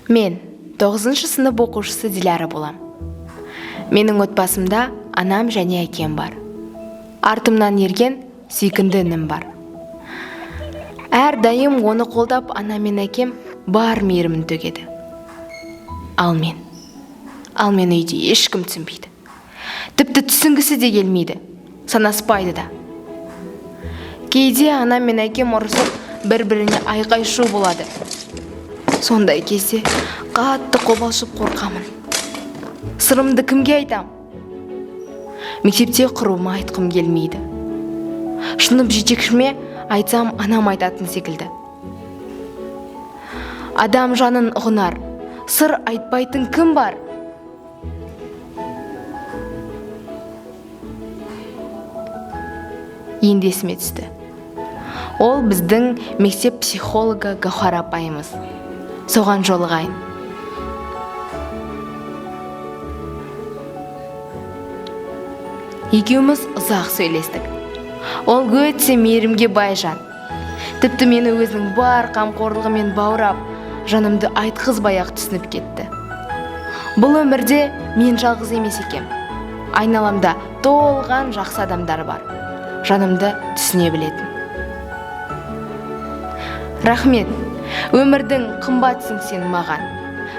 Мен 9 сынып оқушысы Диляра болам. Менің отбасымда анам және әкем бар. Артымнан ерген сүйкімді інім бар. Әрдайым оны қолдап анам мен әкем бар мейірімін төгеді. Ал мен үйде ешкім түсінбейді. Тіпті түсінгісі де келмейді, санаспайды да. Кейде анам мен әкем ұрысып, бір-біріне айқай-шу болады. Сондай кезде қатты қобалжып қорқамын. Сырымды кімге айтам? Мектепте құруыма айтқым келмейді. Шынып жетекшіме айтсам, анам айтатын секілді. Адам жанын ұғынар, сыр айтпайтын кім бар? Енді есіме түсті. Ол біздің мектеп психологы Гаухар апайымыз. Соған жолығайын. Екеуміз ұзақ сөйлестік. Ол өте мейірімге бай жан. Тіпті мені өзінің бар қамқорлығымен баурап, жанымды айтқызбай-ақ түсініп кетті. Бұл өмірде мен жалғыз емес екем. Айналамда толған жақсы адамдар бар. Жанымды түсіне білетін. Рахмет, өмірдің қымбатсың сен маған.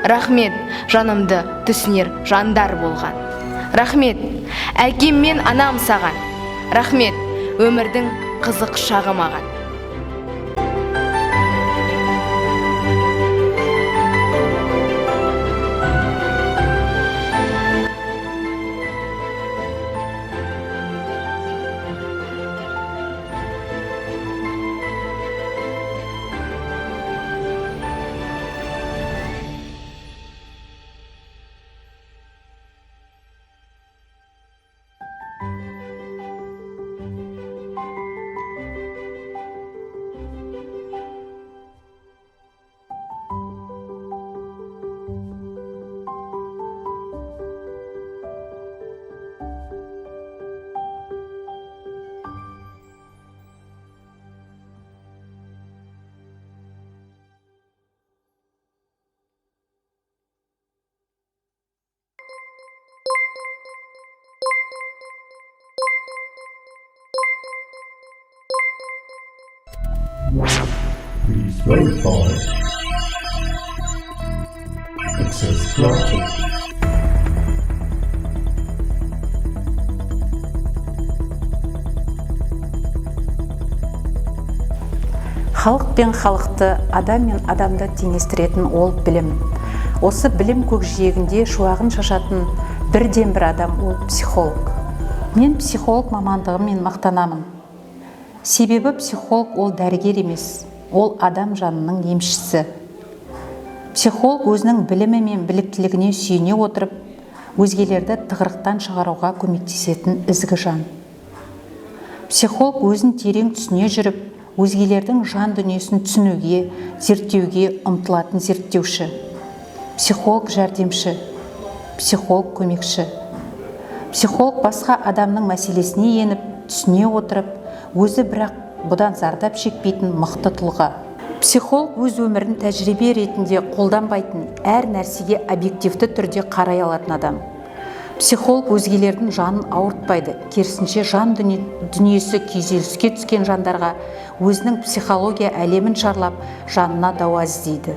Рахмет, жанымды түсінер жандар болған. Рахмет, әкем мен анам саған. Рахмет, өмірдің қызық шағы маған. Please verify. Access granted. Халық пен халықты, адам мен адамды теңестіретін ол білім. Осы білім көкжиегінде шуағын шашатын бірден бір адам ол психолог. Мен психолог мамандығыммен мақтанамын. Себебі психолог ол дәрігер емес, ол адам жанының емшісі. Психолог өзінің білімі мен біліктілігіне сүйене отырып, өзгелерді тығырықтан шығаруға көмектесетін ізгі жан. Психолог өзін терең түсіне жүріп, өзгелердің жан дүниесін түсінуге, зерттеуге ұмтылатын зерттеуші. Психолог жәрдемші, психолог көмекші. Психолог басқа адамның мәселесіне еніп, түсіне отырып, өзі бірақ бұдан зардап шекпейтін мықты тұлға. Психолог өз өмірін тәжірибе ретінде қолданбайтын, әр нәрсеге объективті түрде қарай алатын адам. Психолог өзгелердің жанын ауыртпайды, керісінше жан дүниесі күйзеліске түскен жандарға өзінің психология әлемін шарлап, жанына дауа іздейді.